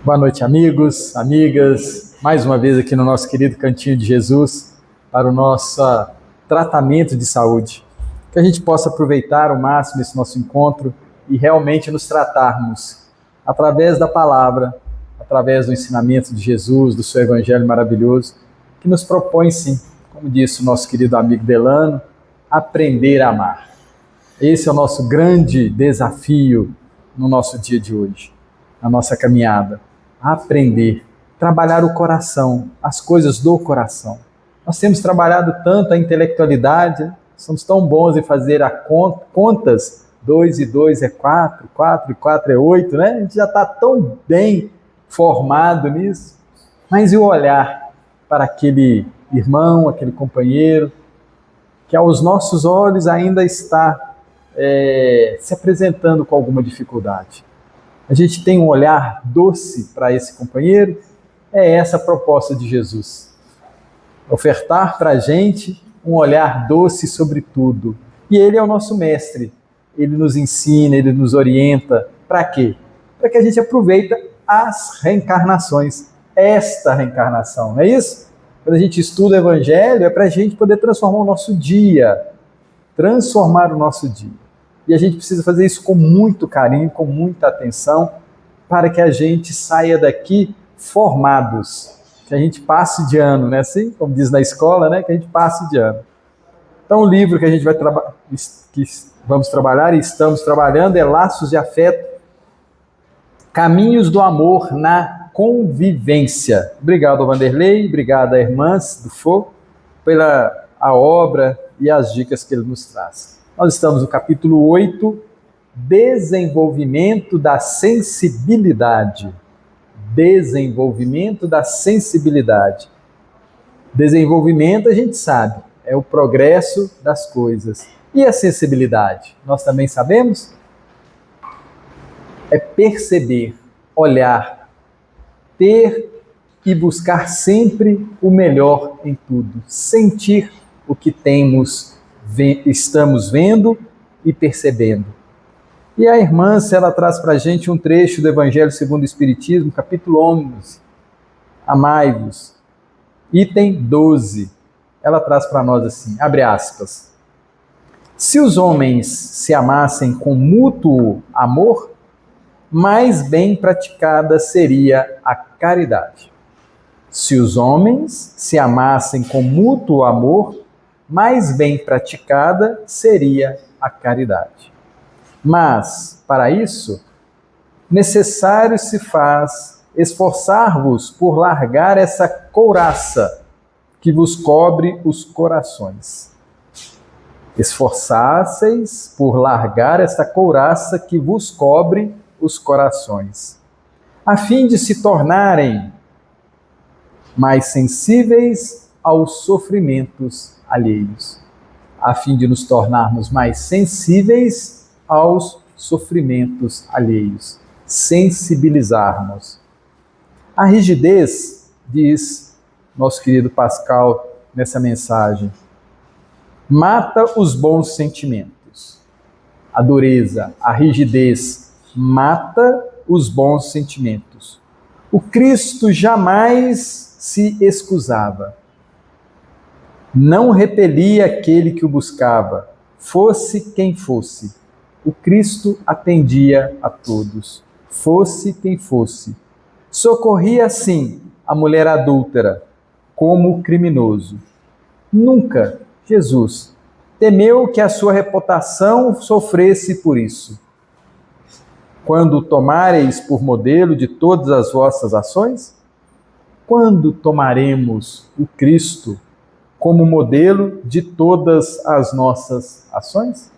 Boa noite, amigos, amigas. Mais uma vez aqui no nosso querido Cantinho de Jesus para o nosso tratamento de saúde. Que a gente possa aproveitar ao máximo esse nosso encontro e realmente nos tratarmos através da palavra, através do ensinamento de Jesus, do seu evangelho maravilhoso, que nos propõe sim, como disse o nosso querido amigo Delano, aprender a amar. Esse é o nosso grande desafio no nosso dia de hoje, na nossa caminhada. Aprender, trabalhar o coração, as coisas do coração. Nós temos trabalhado tanto a intelectualidade, somos tão bons em fazer contas, 2 e 2 é 4, 4 e 4 é 8, né? A gente já está tão bem formado nisso. Mas e o olhar para aquele irmão, aquele companheiro, que aos nossos olhos ainda está se apresentando com alguma dificuldade? A gente tem um olhar doce para esse companheiro? É essa a proposta de Jesus. Ofertar para a gente um olhar doce sobre tudo. E Ele é o nosso mestre. Ele nos ensina, Ele nos orienta. Para quê? Para que a gente aproveite as reencarnações. Esta reencarnação, não é isso? Quando a gente estuda o Evangelho, é para a gente poder transformar o nosso dia. Transformar o nosso dia. E a gente precisa fazer isso com muito carinho, com muita atenção, para que a gente saia daqui formados, que a gente passe de ano, né? Assim, como diz na escola, né? Que a gente passe de ano. Então, o livro que a gente vamos trabalhar e estamos trabalhando é Laços de Afeto, Caminhos do Amor na Convivência. Obrigado ao Vanderlei, obrigado à Irmãs do Fô, pela a obra e as dicas que ele nos traz. Nós estamos no capítulo 8, Desenvolvimento da Sensibilidade. Desenvolvimento da sensibilidade. Desenvolvimento, a gente sabe, é o progresso das coisas. E a sensibilidade? Nós também sabemos? É perceber, olhar, ter e buscar sempre o melhor em tudo. Sentir o que estamos vendo e percebendo. E a irmã, ela traz para a gente um trecho do Evangelho segundo o Espiritismo, capítulo 11, Amai-vos, item 12. Ela traz para nós assim, abre aspas, se os homens se amassem com mútuo amor, mais bem praticada seria a caridade. Se os homens se amassem com mútuo amor, mais bem praticada seria a caridade. Mas, para isso, necessário se faz esforçar-vos por largar essa couraça que vos cobre os corações. Esforçasseis por largar essa couraça que vos cobre os corações, a fim de se tornarem mais sensíveis aos sofrimentos alheios, a fim de nos tornarmos mais sensíveis aos sofrimentos alheios, sensibilizarmos. A rigidez, diz nosso querido Pascal nessa mensagem, mata os bons sentimentos. A dureza, a rigidez, mata os bons sentimentos. O Cristo jamais se excusava. Não repelia aquele que o buscava, fosse quem fosse. O Cristo atendia a todos, fosse quem fosse. Socorria, sim, a mulher adúltera, como o criminoso. Nunca, Jesus, temeu que a sua reputação sofresse por isso. Quando o tomareis por modelo de todas as vossas ações? Quando tomaremos o Cristo como modelo de todas as nossas ações?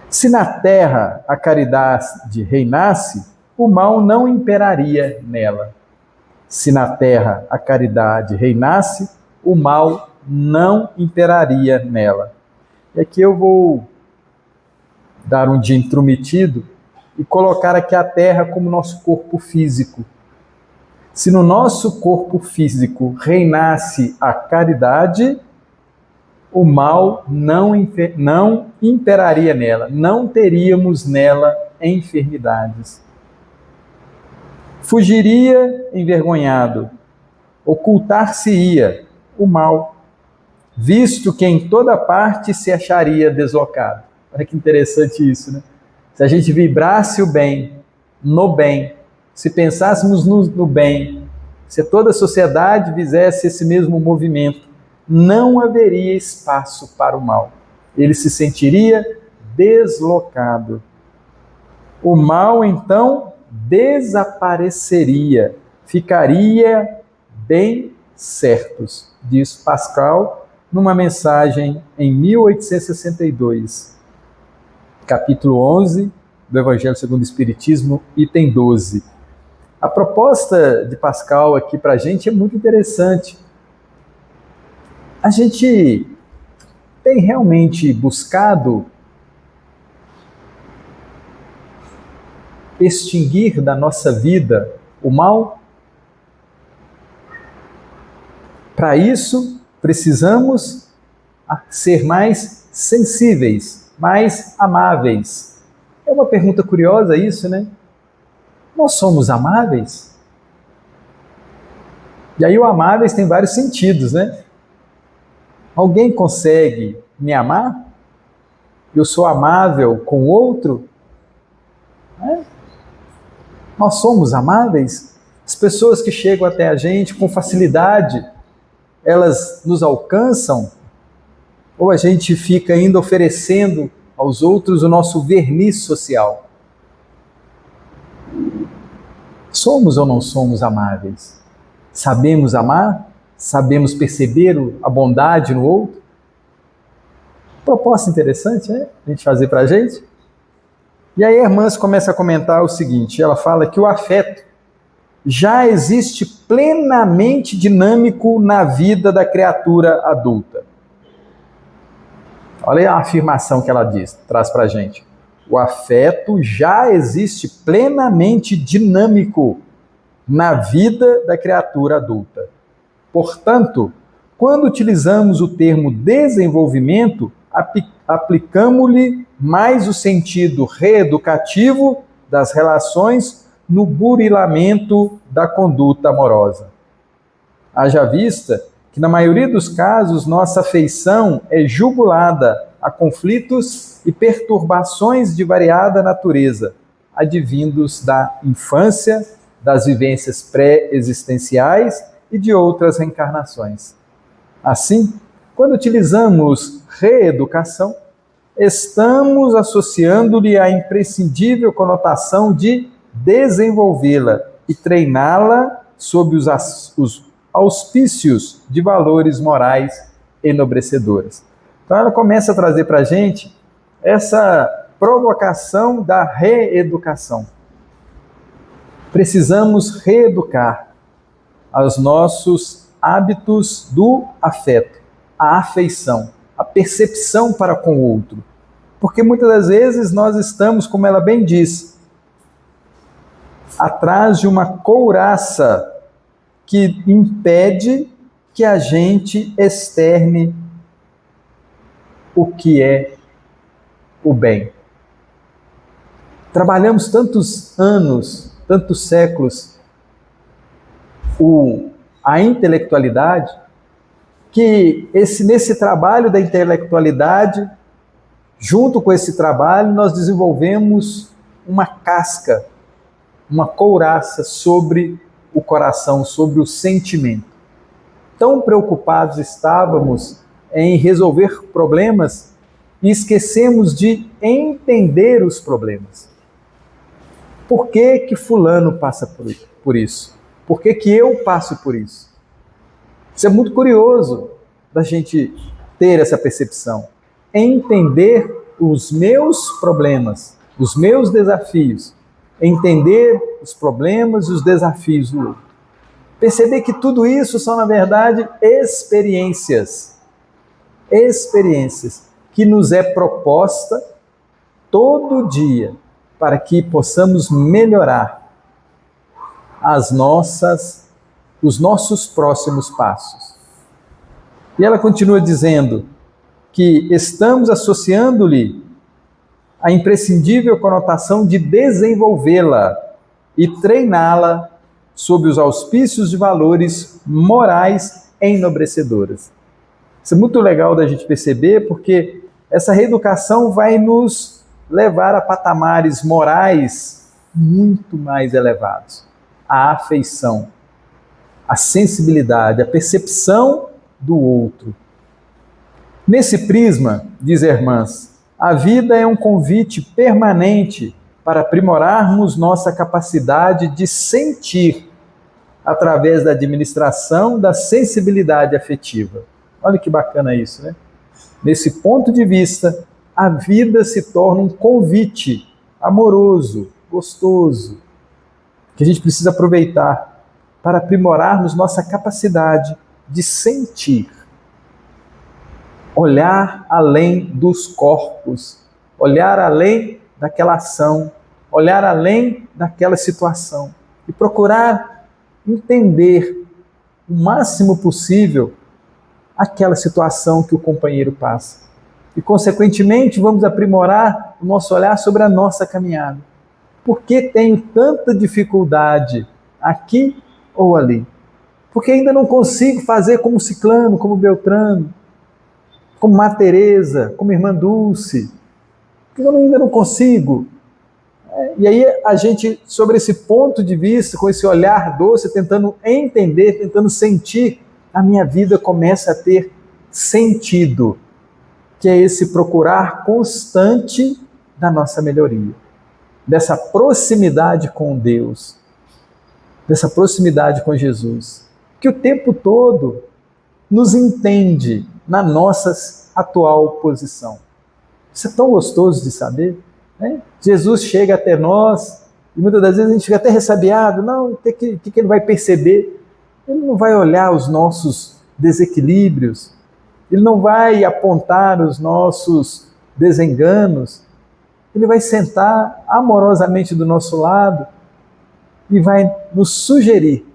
Se na terra a caridade reinasse, o mal não imperaria nela. Se na terra a caridade reinasse, o mal não imperaria nela. E aqui eu vou dar um dia intrometido e colocar aqui a terra como nosso corpo físico. Se no nosso corpo físico reinasse a caridade, o mal não imperaria nela, não teríamos nela enfermidades. Fugiria envergonhado, ocultar-se-ia o mal, visto que em toda parte se acharia deslocado. Olha que interessante isso, né? Se a gente vibrasse o bem, no bem, se pensássemos no bem, se toda a sociedade fizesse esse mesmo movimento, não haveria espaço para o mal. Ele se sentiria deslocado. O mal, então, desapareceria, ficaria bem certos, diz Pascal numa mensagem em 1862, capítulo 11 do Evangelho segundo o Espiritismo, item 12. A proposta de Pascal aqui para a gente é muito interessante. A gente tem realmente buscado extinguir da nossa vida o mal? Para isso, precisamos ser mais sensíveis, mais amáveis. É uma pergunta curiosa isso, né? Nós somos amáveis? E aí o amáveis tem vários sentidos, né? Alguém consegue me amar? Eu sou amável com o outro? Nós somos amáveis? As pessoas que chegam até a gente com facilidade, elas nos alcançam? Ou a gente fica ainda oferecendo aos outros o nosso verniz social? Somos ou não somos amáveis? Sabemos amar? Sabemos perceber a bondade no outro? Proposta interessante, né? A gente fazer para a gente. E aí a irmã começa a comentar o seguinte, ela fala que o afeto já existe plenamente dinâmico na vida da criatura adulta. Olha a afirmação que ela traz para a gente. O afeto já existe plenamente dinâmico na vida da criatura adulta. Portanto, quando utilizamos o termo desenvolvimento, aplicamos-lhe mais o sentido reeducativo das relações no burilamento da conduta amorosa. Haja vista que, na maioria dos casos, nossa afeição é jugulada a conflitos e perturbações de variada natureza, advindos da infância, das vivências pré-existenciais e de outras reencarnações. Assim, quando utilizamos reeducação, estamos associando-lhe a imprescindível conotação de desenvolvê-la e treiná-la sob os auspícios de valores morais enobrecedores. Então ela começa a trazer para a gente essa provocação da reeducação. Precisamos reeducar os nossos hábitos do afeto, a afeição, a percepção para com o outro. Porque muitas das vezes nós estamos, como ela bem diz, atrás de uma couraça que impede que a gente externe o que é o bem. Trabalhamos tantos anos, tantos séculos, a intelectualidade, que nesse trabalho da intelectualidade, junto com esse trabalho, nós desenvolvemos uma casca, uma couraça sobre o coração, sobre o sentimento. Tão preocupados estávamos em resolver problemas e esquecemos de entender os problemas. Por que que fulano passa por isso? Por que que eu passo por isso? Isso é muito curioso da gente ter essa percepção. Entender os meus problemas, os meus desafios. Entender os problemas e os desafios do outro. Perceber que tudo isso são, na verdade, experiências. Experiências que nos é proposta todo dia para que possamos melhorar os nossos próximos passos. E ela continua dizendo que estamos associando-lhe a imprescindível conotação de desenvolvê-la e treiná-la sob os auspícios de valores morais enobrecedores. Isso é muito legal da gente perceber, porque essa reeducação vai nos levar a patamares morais muito mais elevados. A afeição, a sensibilidade, a percepção do outro. Nesse prisma, diz Hermans, a vida é um convite permanente para aprimorarmos nossa capacidade de sentir através da administração da sensibilidade afetiva. Olha que bacana isso, né? Nesse ponto de vista, a vida se torna um convite amoroso, gostoso, que a gente precisa aproveitar para aprimorarmos nossa capacidade de sentir. Olhar além dos corpos, olhar além daquela ação, olhar além daquela situação e procurar entender o máximo possível aquela situação que o companheiro passa. E, consequentemente, vamos aprimorar o nosso olhar sobre a nossa caminhada. Por que tenho tanta dificuldade aqui ou ali? Porque ainda não consigo fazer como Ciclano, como Beltrano, como Má Teresa, como Irmã Dulce. Porque eu ainda não consigo. E aí a gente, sobre esse ponto de vista, com esse olhar doce, tentando entender, tentando sentir, a minha vida começa a ter sentido, que é esse procurar constante da nossa melhoria, dessa proximidade com Deus, dessa proximidade com Jesus, que o tempo todo nos entende na nossa atual posição. Isso é tão gostoso de saber, né? Jesus chega até nós e muitas das vezes a gente fica até ressabiado. Não, o que ele vai perceber? Ele não vai olhar os nossos desequilíbrios, ele não vai apontar os nossos desenganos, ele vai sentar amorosamente do nosso lado e vai nos sugerir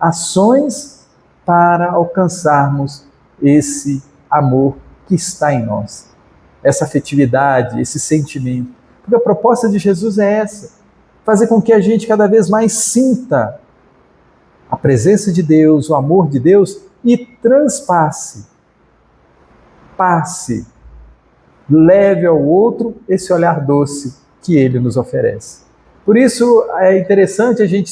ações para alcançarmos esse amor que está em nós, essa afetividade, esse sentimento. Porque a proposta de Jesus é essa, fazer com que a gente cada vez mais sinta a presença de Deus, o amor de Deus e transpasse, passe, leve ao outro esse olhar doce que Ele nos oferece. Por isso é interessante a gente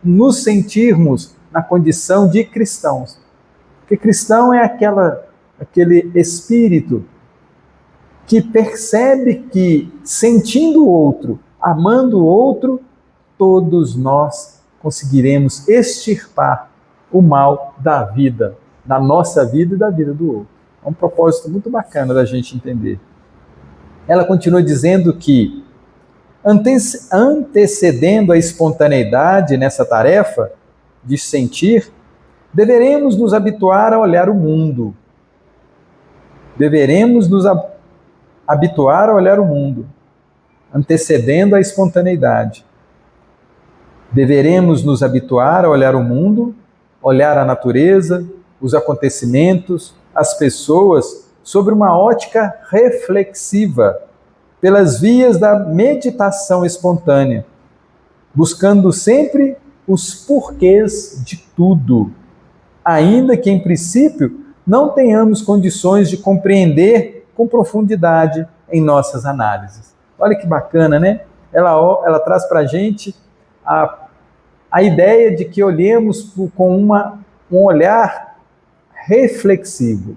nos sentirmos na condição de cristãos. Porque cristão é aquele espírito que percebe que, sentindo o outro, amando o outro, todos nós conseguiremos extirpar o mal da vida, da nossa vida e da vida do outro. É um propósito muito bacana da gente entender. Ela continua dizendo que, antecedendo a espontaneidade nessa tarefa de sentir, deveremos nos habituar a olhar o mundo. Deveremos nos habituar a olhar o mundo, antecedendo a espontaneidade. Deveremos nos habituar a olhar o mundo, olhar a natureza, os acontecimentos, as pessoas, sobre uma ótica reflexiva, pelas vias da meditação espontânea, buscando sempre os porquês de tudo, ainda que, em princípio, não tenhamos condições de compreender com profundidade em nossas análises. Olha que bacana, né? Ela traz para a gente a ideia de que olhemos com um olhar reflexivo,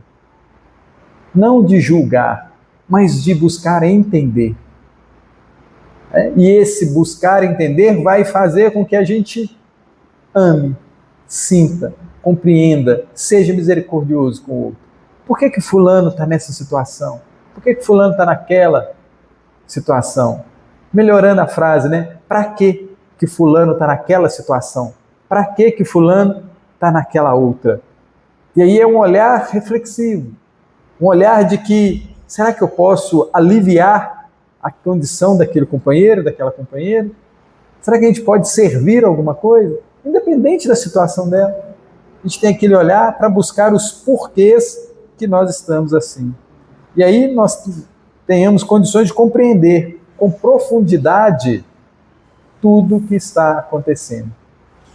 não de julgar, mas de buscar entender. E esse buscar entender vai fazer com que a gente ame, sinta, compreenda, seja misericordioso com o outro. Por que fulano está nessa situação? Por que fulano está naquela situação? Melhorando a frase, né? Para que fulano está naquela situação? Para que fulano está naquela outra? E aí é um olhar reflexivo, um olhar de que, será que eu posso aliviar a condição daquele companheiro, daquela companheira? Será que a gente pode servir alguma coisa? Independente da situação dela. A gente tem aquele olhar para buscar os porquês que nós estamos assim. E aí nós tenhamos condições de compreender com profundidade tudo o que está acontecendo.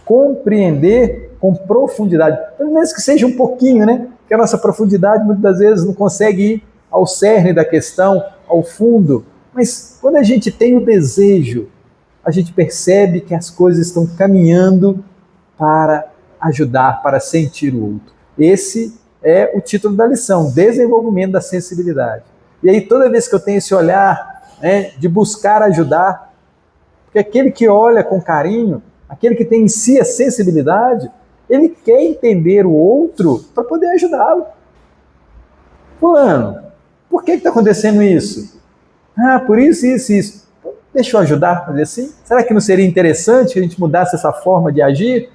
Compreender com profundidade, pelo menos que seja um pouquinho, né? Porque a nossa profundidade muitas das vezes não consegue ir ao cerne da questão, ao fundo. Mas quando a gente tem o desejo, a gente percebe que as coisas estão caminhando para ajudar, para sentir o outro. Esse é o título da lição, desenvolvimento da sensibilidade. E aí toda vez que eu tenho esse olhar, né, de buscar ajudar, porque aquele que olha com carinho, aquele que tem em si a sensibilidade, ele quer entender o outro para poder ajudá-lo. Fulano, por que está acontecendo isso? Ah, por isso, isso, isso. Então, deixa eu ajudar a fazer assim? Será que não seria interessante que a gente mudasse essa forma de agir?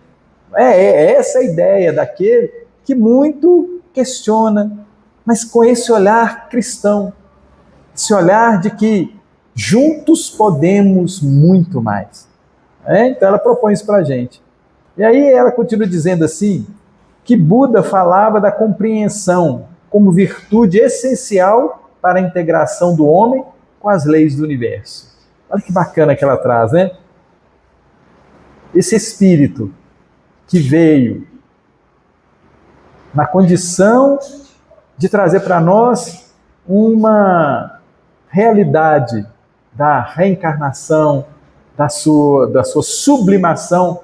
É essa a ideia daquele que muito questiona, mas com esse olhar cristão, esse olhar de que juntos podemos muito mais. Então ela propõe isso para a gente. E aí ela continua dizendo assim, que Buda falava da compreensão como virtude essencial para a integração do homem com as leis do universo. Olha que bacana que ela traz, né? Esse espírito que veio na condição de trazer para nós uma realidade da reencarnação, da sua sublimação,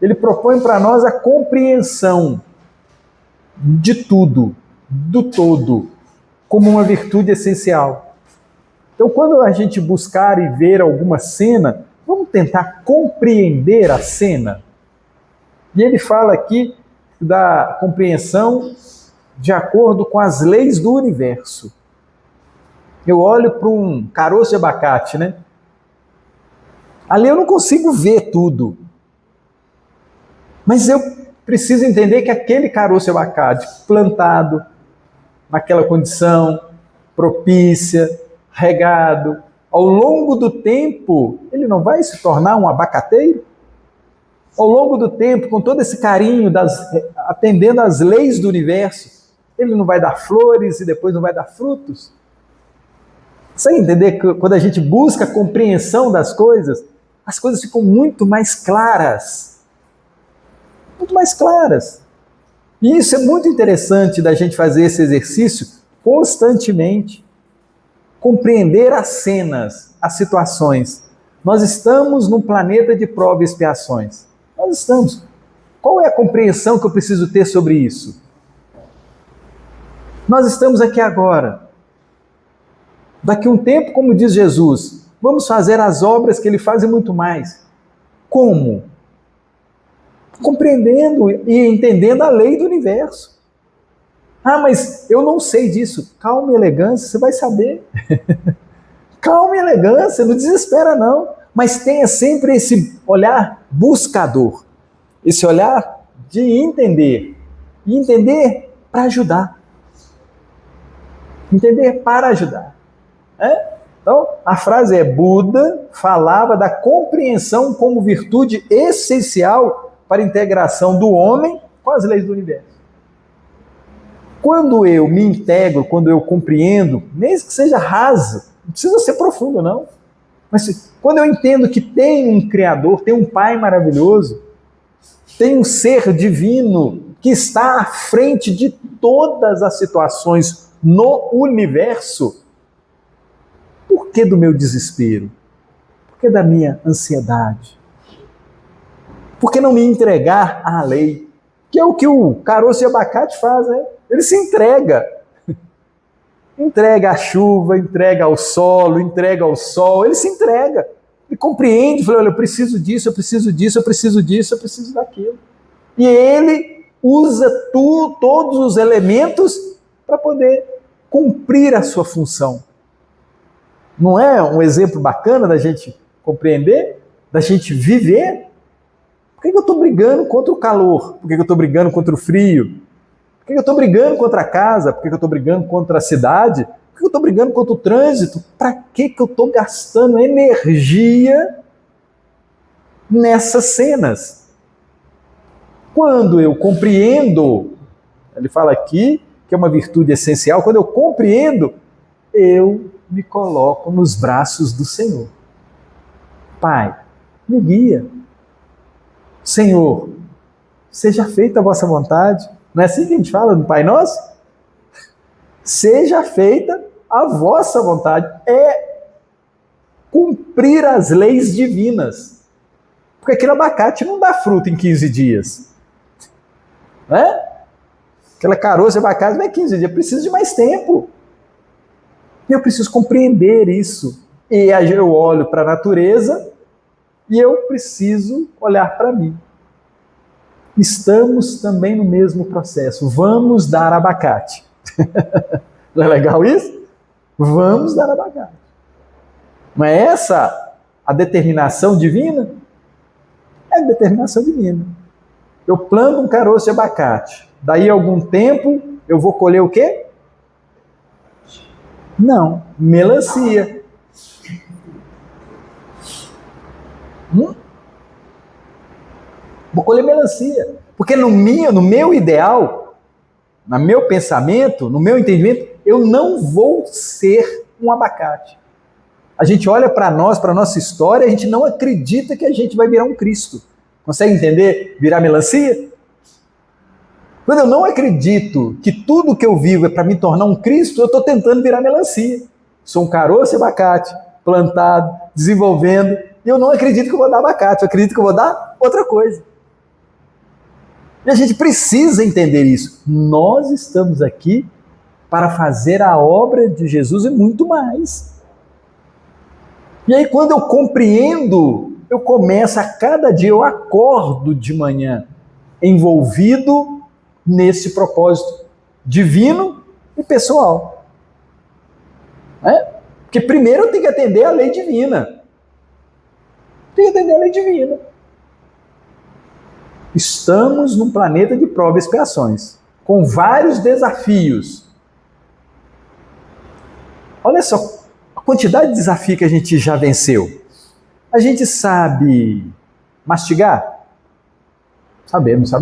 ele propõe para nós a compreensão de tudo, do todo, como uma virtude essencial. Então, quando a gente buscar e ver alguma cena, vamos tentar compreender a cena. E ele fala aqui da compreensão de acordo com as leis do universo. Eu olho para um caroço de abacate, né? Ali eu não consigo ver tudo. Mas eu preciso entender que aquele caroço de abacate plantado naquela condição propícia, regado, ao longo do tempo, ele não vai se tornar um abacateiro? Ao longo do tempo, com todo esse carinho, atendendo às leis do universo, ele não vai dar flores e depois não vai dar frutos? Você entender que quando a gente busca a compreensão das coisas, as coisas ficam muito mais claras. Muito mais claras. E isso é muito interessante da gente fazer esse exercício constantemente. Compreender as cenas, as situações. Nós estamos num planeta de provas e expiações. Nós estamos. Qual é a compreensão que eu preciso ter sobre isso? Nós estamos aqui agora. Daqui a um tempo, como diz Jesus, vamos fazer as obras que ele faz e muito mais. Como? Compreendendo e entendendo a lei do universo. Ah, mas eu não sei disso. Calma e elegância, você vai saber. Calma e elegância, não desespera não. Mas tenha sempre esse olhar buscador. Esse olhar de entender. E entender para ajudar. Entender para ajudar. Então, a frase é: Buda falava da compreensão como virtude essencial para a integração do homem com as leis do universo. Quando eu me integro, quando eu compreendo, mesmo que seja raso, não precisa ser profundo não, mas quando eu entendo que tem um Criador, tem um Pai maravilhoso, tem um ser divino que está à frente de todas as situações no universo, por que do meu desespero? Por que da minha ansiedade? Por que não me entregar à lei? Que é o que o caroço de abacate faz, né? Ele se entrega. Entrega à chuva, entrega ao solo, entrega ao sol, ele se entrega. Ele compreende, fala, olha, eu preciso disso, eu preciso disso, eu preciso disso, eu preciso daquilo. E ele usa todos os elementos para poder cumprir a sua função. Não é um exemplo bacana da gente compreender, da gente viver? Por que eu estou brigando contra o calor? Por que eu estou brigando contra o frio? Por que eu estou brigando contra a casa? Por que eu estou brigando contra a cidade? Por que eu estou brigando contra o trânsito? Para que eu estou gastando energia nessas cenas? Quando eu compreendo, ele fala aqui que é uma virtude essencial, quando eu compreendo, eu me coloco nos braços do Senhor. Pai, me guia. Senhor, seja feita a vossa vontade. Não é assim que a gente fala no Pai Nosso? Seja feita a vossa vontade. É cumprir as leis divinas. Porque aquele abacate não dá fruto em 15 dias. Não é? Aquela caroço de abacate não é 15 dias, precisa de mais tempo. E eu preciso compreender isso. E aí eu olho para a natureza e eu preciso olhar para mim. Estamos também no mesmo processo. Vamos dar abacate. Não é legal isso? Vamos dar abacate. Não é essa a determinação divina? É a determinação divina. Eu planto um caroço de abacate. Daí a algum tempo eu vou colher o quê? Não, melancia. Vou colher melancia. Porque no meu ideal, no meu pensamento, no meu entendimento, eu não vou ser um abacate. A gente olha para nós, para a nossa história, a gente não acredita que a gente vai virar um Cristo. Consegue entender? Virar melancia? Quando eu não acredito que tudo que eu vivo é para me tornar um Cristo, eu estou tentando virar melancia. Sou um caroço de abacate, plantado, desenvolvendo, e eu não acredito que eu vou dar abacate, eu acredito que eu vou dar outra coisa. E a gente precisa entender isso. Nós estamos aqui para fazer a obra de Jesus e muito mais. E aí quando eu compreendo, eu começo a cada dia, eu acordo de manhã envolvido nesse propósito divino e pessoal. Porque primeiro eu tenho que atender a lei divina. Tenho que atender a lei divina. Estamos num planeta de provas e expiações, com vários desafios. Olha só a quantidade de desafio que a gente já venceu. A gente sabe mastigar? Sabemos.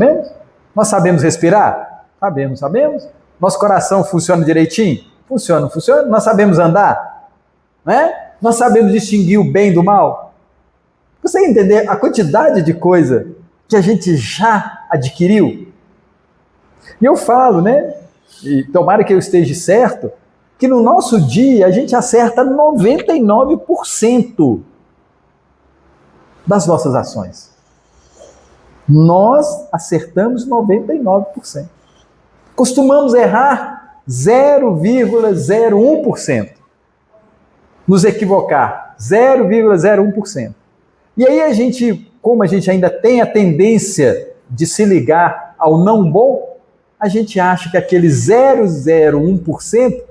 Nós sabemos respirar? Sabemos. Nosso coração funciona direitinho? Funciona. Nós sabemos andar? Não é? Nós sabemos distinguir o bem do mal? Você entender a quantidade de coisa que a gente já adquiriu? E eu falo, né? E tomara que eu esteja certo, que no nosso dia a gente acerta 99% das nossas ações. Nós acertamos 99%. Costumamos errar 0,01%. Nos equivocar 0,01%. E aí a gente, como a gente ainda tem a tendência de se ligar ao não bom, a gente acha que aquele 0,01%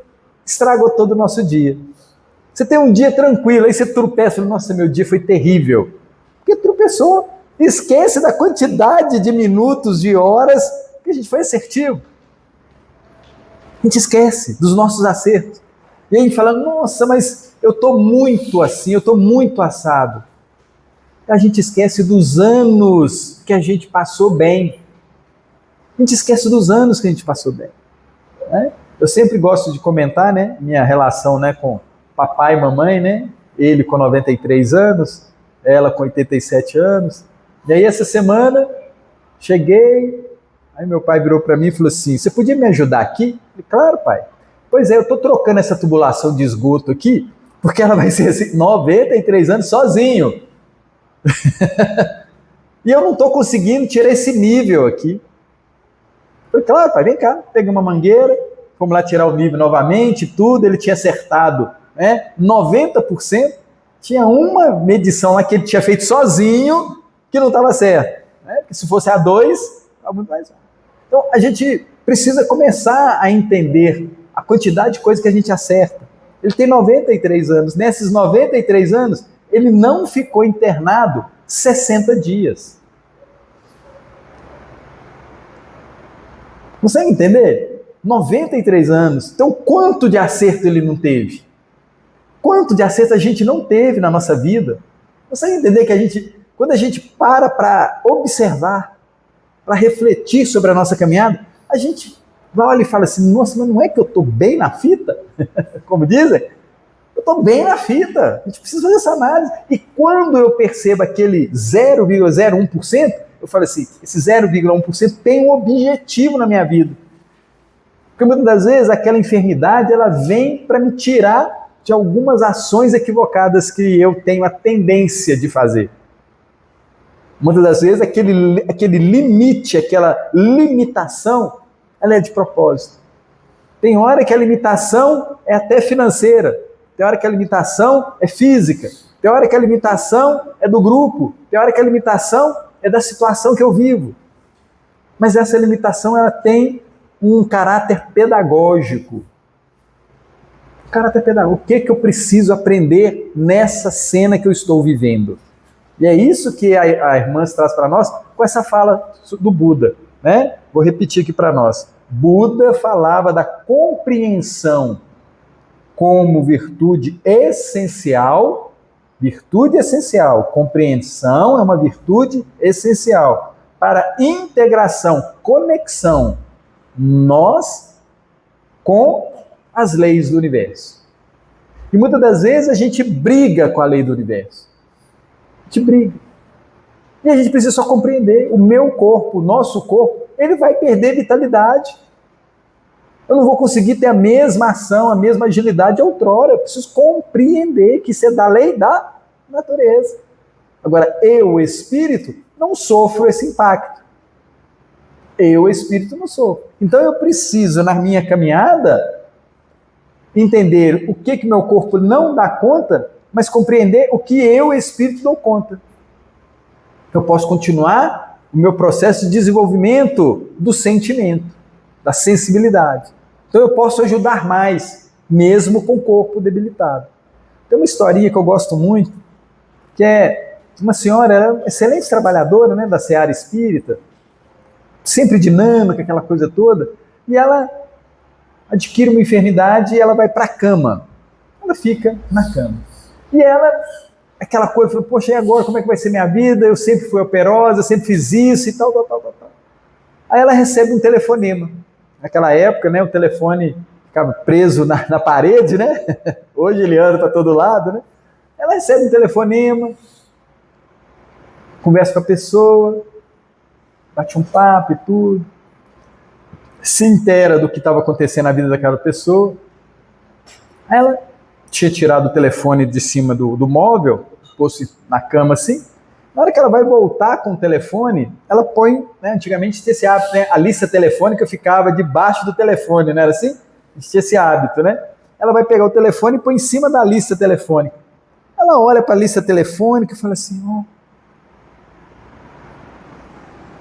estragou todo o nosso dia. Você tem um dia tranquilo, aí você tropeça e fala, nossa, meu dia foi terrível. Porque tropeçou. Esquece da quantidade de minutos, de horas que a gente foi assertivo. A gente esquece dos nossos acertos. E a gente fala, nossa, mas eu estou muito assim, eu estou muito assado. A gente esquece dos anos que a gente passou bem. A gente esquece dos anos que a gente passou bem. Né? Eu sempre gosto de comentar, né, minha relação, né, com papai e mamãe, né? Ele com 93 anos, ela com 87 anos. E aí essa semana, cheguei, aí meu pai virou para mim e falou assim, você podia me ajudar aqui? Eu falei, claro, pai. Pois é, eu estou trocando essa tubulação de esgoto aqui, porque ela vai ser assim, 93 anos sozinho. E eu não estou conseguindo tirar esse nível aqui. Eu falei, claro, pai, vem cá. Peguei uma mangueira, fomos lá tirar o nível novamente, tudo, ele tinha acertado 90%, tinha uma medição lá que ele tinha feito sozinho, que não estava certo. Porque se fosse a 2, estava muito mais. Então, a gente precisa começar a entender a quantidade de coisas que a gente acerta. Ele tem 93 anos. Nesses 93 anos, ele não ficou internado 60 dias. Consegue entender? 93 anos. Então, quanto de acerto ele não teve? Quanto de acerto a gente não teve na nossa vida? Consegue entender que quando a gente para observar, para refletir sobre a nossa caminhada, a gente olha e fala assim, nossa, mas não é que eu estou bem na fita? Como dizem? Eu estou bem na fita. A gente precisa fazer essa análise. E quando eu percebo aquele 0,01%, eu falo assim, esse 0,1% tem um objetivo na minha vida. Porque muitas das vezes aquela enfermidade ela vem para me tirar de algumas ações equivocadas que eu tenho a tendência de fazer. Muitas das vezes aquele limite, aquela limitação, ela é de propósito. Tem hora que a limitação é até financeira, tem hora que a limitação é física, tem hora que a limitação é do grupo, tem hora que a limitação é da situação que eu vivo. Mas essa limitação ela tem um caráter pedagógico. Caráter pedagógico. O que eu preciso aprender nessa cena que eu estou vivendo? E é isso que a irmã traz para nós com essa fala do Buda, né? Vou repetir aqui para nós. Buda falava da compreensão como virtude essencial. Virtude essencial. Compreensão é uma virtude essencial para integração, conexão nós com as leis do universo. E muitas das vezes a gente briga com a lei do universo. A gente briga. E a gente precisa só compreender, o meu corpo, o nosso corpo, ele vai perder vitalidade. Eu não vou conseguir ter a mesma ação, a mesma agilidade de outrora. Eu preciso compreender que isso é da lei da natureza. Agora, eu, o espírito, não sofro esse impacto. Eu, o espírito, não sofro. Então eu preciso, na minha caminhada, entender o que meu corpo não dá conta, mas compreender o que eu, o espírito, dou conta. Eu posso continuar o meu processo de desenvolvimento do sentimento, da sensibilidade. Então eu posso ajudar mais, mesmo com o corpo debilitado. Tem uma historinha que eu gosto muito, que é uma senhora, ela é uma excelente trabalhadora, né, da seara espírita, sempre dinâmica, aquela coisa toda, e ela adquire uma enfermidade e ela vai para a cama. Ela fica na cama. E ela, aquela coisa, fala, poxa, e agora como é que vai ser minha vida? Eu sempre fui operosa, eu sempre fiz isso e tal. Aí ela recebe um telefonema. Naquela época, né, o telefone ficava preso na parede, né? Hoje ele anda para todo lado, né? Ela recebe um telefonema, conversa com a pessoa, bate um papo e tudo, se inteira do que estava acontecendo na vida daquela pessoa. Aí ela tinha tirado o telefone de cima do móvel, pôs na cama assim. Na hora que ela vai voltar com o telefone, ela põe, né, antigamente tinha esse hábito, né, a lista telefônica ficava debaixo do telefone, não era assim? Tinha esse hábito, né? Ela vai pegar o telefone e põe em cima da lista telefônica. Ela olha para a lista telefônica e fala assim,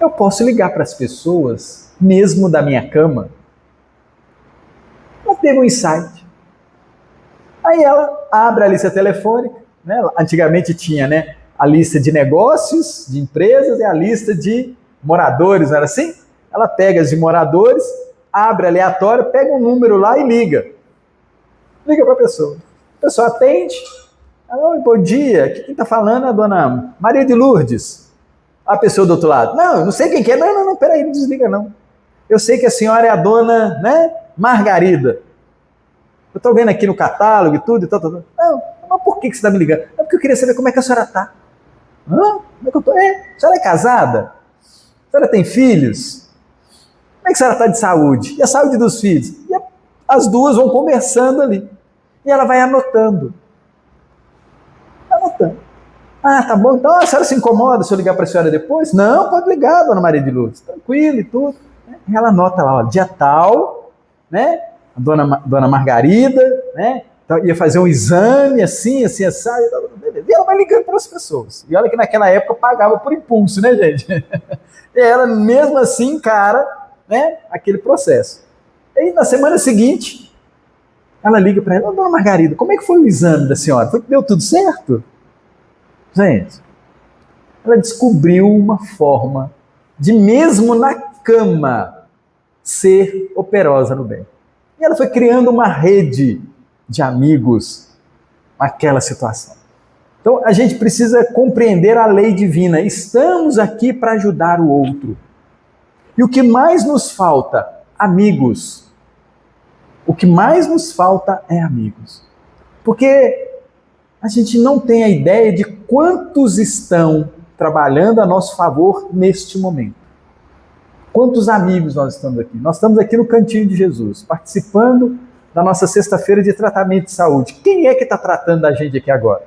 eu posso ligar para as pessoas, mesmo da minha cama? Ela teve um insight. Aí ela abre a lista telefônica, né? Antigamente tinha, né, a lista de negócios, de empresas e a lista de moradores, não era assim? Ela pega as de moradores, abre aleatório, pega um número lá e liga. Liga para a pessoa. A pessoa atende. Oi, bom dia. Quem está falando é a dona Maria de Lourdes. A pessoa do outro lado. Não, eu não sei quem que é. Não, peraí, não desliga não. Eu sei que a senhora é a dona, né, Margarida. Eu estou vendo aqui no catálogo e tudo e tal. Não, mas por que você está me ligando? É porque eu queria saber como é que a senhora está. Como é que eu estou? A senhora é casada? A senhora tem filhos? Como é que a senhora está de saúde? E a saúde dos filhos? E as duas vão conversando ali. E ela vai anotando. Tá bom, então a senhora se incomoda se eu ligar para a senhora depois? Não, pode ligar, dona Maria de Lourdes, tranquilo e tudo. E ela anota lá, ó, dia tal, né? A dona Margarida, né? Então, ia fazer um exame assim, assado, e ela vai ligando para as pessoas. E olha que naquela época pagava por impulso, né, gente? E ela mesmo assim encara, né, aquele processo. E na semana seguinte, ela liga para ela, dona Margarida, como é que foi o exame da senhora? Deu tudo certo? Gente, ela descobriu uma forma de, mesmo na cama, ser operosa no bem. E ela foi criando uma rede de amigos naquela situação. Então, a gente precisa compreender a lei divina. Estamos aqui para ajudar o outro. E o que mais nos falta? Amigos. O que mais nos falta é amigos. Porque a gente não tem a ideia de quantos estão trabalhando a nosso favor neste momento. Quantos amigos nós estamos aqui? Nós estamos aqui no Cantinho de Jesus, participando da nossa sexta-feira de tratamento de saúde. Quem é que está tratando da gente aqui agora?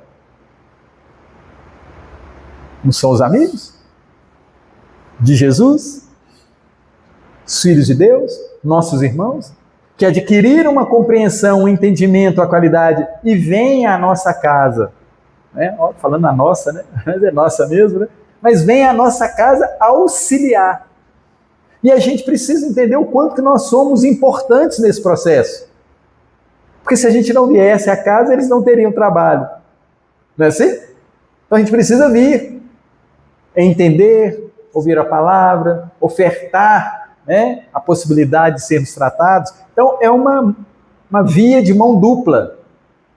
Não são os amigos de Jesus? Os filhos de Deus? Nossos irmãos? Que adquiriram uma compreensão, um entendimento, a qualidade e vêm à nossa casa. Né? Falando a nossa, né? Mas é nossa mesmo, né? Mas vêm à nossa casa auxiliar. E a gente precisa entender o quanto que nós somos importantes nesse processo. Porque se a gente não viesse à casa, eles não teriam trabalho. Não é assim? Então a gente precisa vir, entender, ouvir a palavra, ofertar, né, a possibilidade de sermos tratados. Então é uma via de mão dupla.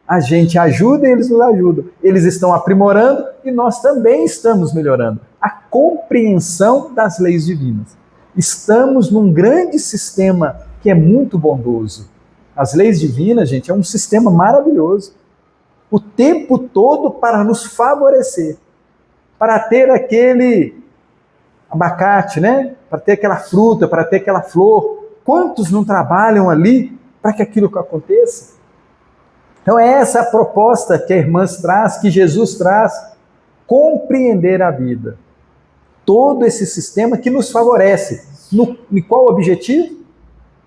A gente ajuda e eles nos ajudam. Eles estão aprimorando e nós também estamos melhorando. A compreensão das leis divinas. Estamos num grande sistema que é muito bondoso. As leis divinas, gente, é um sistema maravilhoso. O tempo todo para nos favorecer. Para ter aquele abacate, né? Para ter aquela fruta, para ter aquela flor. Quantos não trabalham ali para que aquilo aconteça? Então é essa a proposta que a irmã traz, que Jesus traz, compreender a vida. Todo esse sistema que nos favorece. E qual o objetivo?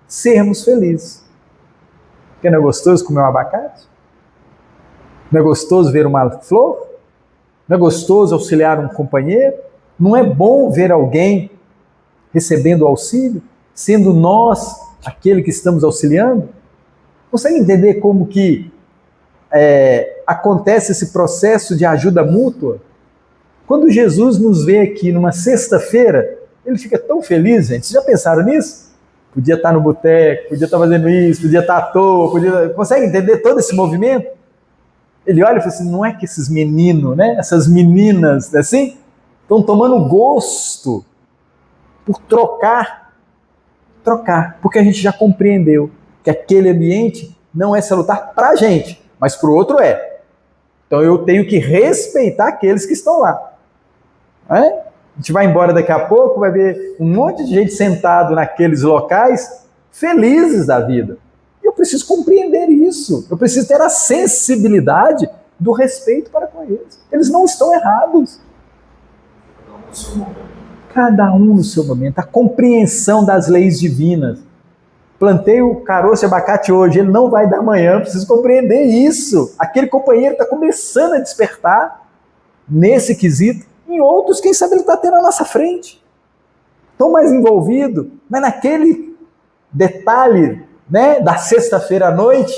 Sermos felizes. Porque não é gostoso comer um abacate? Não é gostoso ver uma flor? Não é gostoso auxiliar um companheiro? Não é bom ver alguém recebendo auxílio, sendo nós aquele que estamos auxiliando? Consegue entender como que acontece esse processo de ajuda mútua? Quando Jesus nos vê aqui numa sexta-feira, ele fica tão feliz, gente. Vocês já pensaram nisso? Podia estar no boteco, podia estar fazendo isso, podia estar à toa, Consegue entender todo esse movimento? Ele olha e fala assim, não é que esses meninos, né, essas meninas, assim, estão tomando gosto por trocar, porque a gente já compreendeu que aquele ambiente não é salutar para a gente, mas para o outro é. Então eu tenho que respeitar aqueles que estão lá. A gente vai embora daqui a pouco, vai ver um monte de gente sentado naqueles locais, felizes da vida. E eu preciso compreender isso. Eu preciso ter a sensibilidade do respeito para com eles. Eles não estão errados. Cada um no seu momento. A compreensão das leis divinas. Plantei o caroço de abacate hoje, ele não vai dar amanhã, eu preciso compreender isso. Aquele companheiro está começando a despertar nesse quesito. Em outros, quem sabe ele está tendo à nossa frente. Tão mais envolvido, mas naquele detalhe, né, da sexta-feira à noite,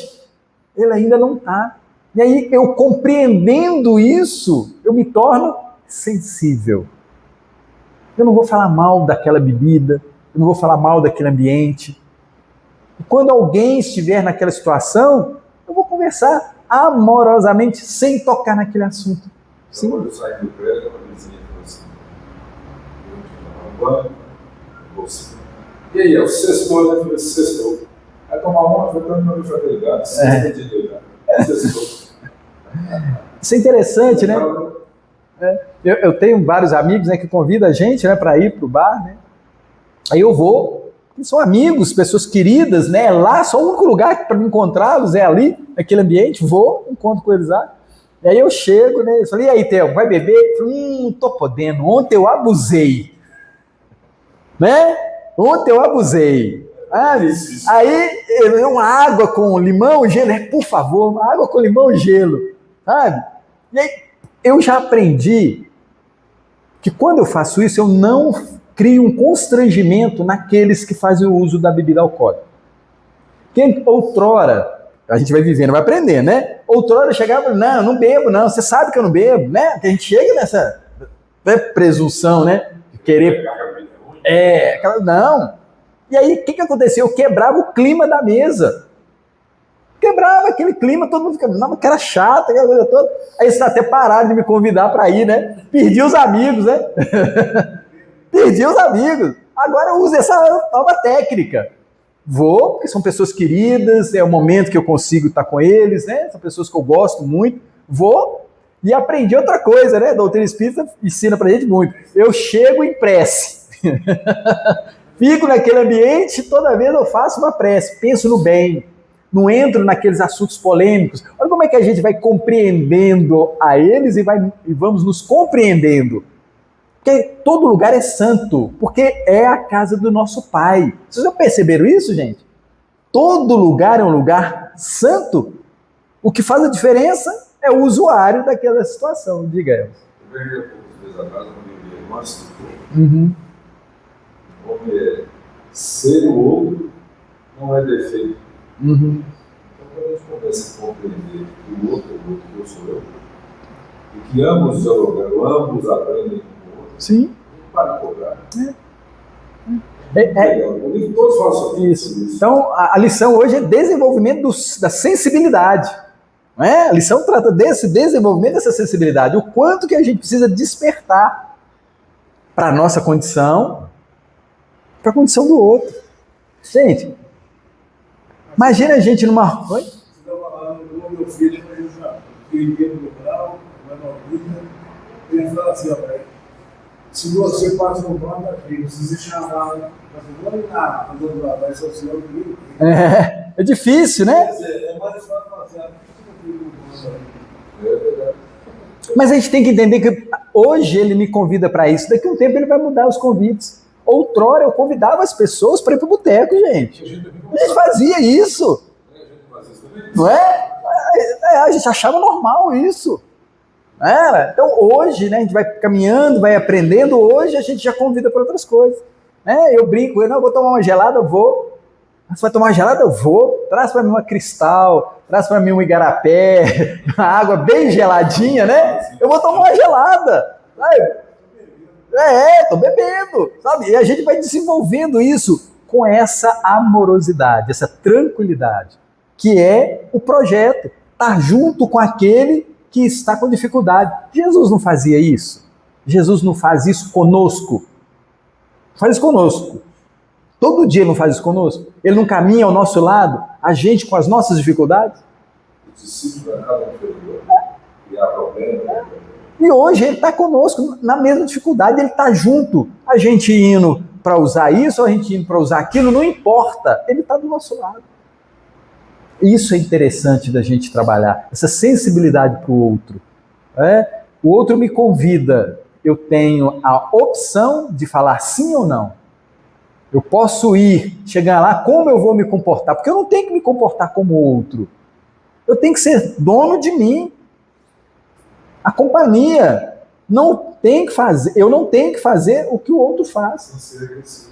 ele ainda não está. E aí, eu compreendendo isso, eu me torno sensível. Eu não vou falar mal daquela bebida, eu não vou falar mal daquele ambiente. E quando alguém estiver naquela situação, eu vou conversar amorosamente, sem tocar naquele assunto. Sim. Quando eu saí do prédio, uma vizinha falou assim, eu tomava banho, bolsa. E aí, é o sextou, né? Eu falei, sextou. Aí tomar uma, foi todo mundo fraternidade, sexta de dois, né? Sextou. Isso é interessante, né? Eu tenho vários amigos, né, que convidam a gente, né, para ir para o bar, né? Aí eu vou, são amigos, pessoas queridas, né? Lá, só o único lugar para me encontrá-los é ali, naquele ambiente, vou, encontro com eles lá. E aí eu chego, né? Eu falei, e aí, Theo, vai beber? Eu falei, não tô podendo, ontem eu abusei. Né? Ontem eu abusei. Aí, uma água com limão e gelo, por favor, uma água com limão e gelo. Sabe? E aí, eu já aprendi que quando eu faço isso, eu não crio um constrangimento naqueles que fazem o uso da bebida alcoólica. Quem outrora... A gente vai vivendo, vai aprender, né? Outrora eu chegava e falava, não bebo, não. Você sabe que eu não bebo, né? Que a gente chega nessa presunção, né? De querer... Não. E aí, o que aconteceu? Eu quebrava o clima da mesa. Quebrava aquele clima, todo mundo ficava, não, que era chato, aquela coisa toda. Aí eles até pararam de me convidar para ir, né? Perdi os amigos, né? Perdi os amigos. Agora eu uso essa nova técnica. Vou, porque são pessoas queridas, é o momento que eu consigo estar com eles, né? São pessoas que eu gosto muito. Vou e aprendi outra coisa, né? A doutrina espírita ensina pra gente muito. Eu chego em prece. Fico naquele ambiente, toda vez eu faço uma prece, penso no bem, não entro naqueles assuntos polêmicos. Olha como é que a gente vai compreendendo a eles e vamos nos compreendendo. Porque todo lugar é santo, porque é a casa do nosso Pai. Vocês já perceberam isso, gente? Todo lugar é um lugar santo. O que faz a diferença é o usuário daquela situação. Diga, Elcio. Eu vejo algumas vezes atrás, eu vi uma estrutura. Porque ser o outro não é defeito. Então, quando a gente começa a compreender que o outro é o outro, que eu sou eu, e que ambos dialogando, ambos aprendem com o outro, sim, não para de cobrar. O livro todos falam sobre isso. Então, a lição hoje é desenvolvimento da sensibilidade. Não é? A lição trata desse desenvolvimento dessa sensibilidade. O quanto que a gente precisa despertar para a nossa condição, para a condição do outro. Gente, imagina a gente numa... Oi? Você estava falando do meu filho, eu já fiquei no grau, na novinha, e ele fala assim, ó, se você passa no banco aqui, se você chamar, vai ser o senhor comigo. É difícil, né? Quer dizer, é mais fácil fazer, mas a gente tem que entender que hoje ele me convida para isso, daqui a um tempo ele vai mudar os convites. Outrora eu convidava as pessoas para ir para o boteco, gente. A gente fazia isso. Não é? A gente achava normal isso. Então hoje, né, a gente vai caminhando, vai aprendendo, hoje a gente já convida para outras coisas. Eu brinco, eu vou tomar uma gelada, eu vou. Você vai tomar uma gelada? Eu vou. Traz para mim uma Cristal, traz para mim um igarapé, uma água bem geladinha, né? Eu vou tomar uma gelada. Tô bebendo, sabe? E a gente vai desenvolvendo isso com essa amorosidade, essa tranquilidade, que é o projeto, estar junto com aquele que está com dificuldade. Jesus não fazia isso? Jesus não faz isso conosco? Faz isso conosco. Todo dia ele não faz isso conosco? Ele não caminha ao nosso lado, a gente com as nossas dificuldades? O discípulo é cada inferior, e há problema, E hoje ele está conosco na mesma dificuldade, ele está junto. A gente indo para usar isso, ou a gente indo para usar aquilo, não importa, ele está do nosso lado. Isso é interessante da gente trabalhar, essa sensibilidade para o outro. O outro me convida, eu tenho a opção de falar sim ou não. Eu posso ir, chegar lá, como eu vou me comportar? Porque eu não tenho que me comportar como o outro. Eu tenho que ser dono de mim. A companhia não tem que fazer, eu não tenho que fazer o que o outro faz.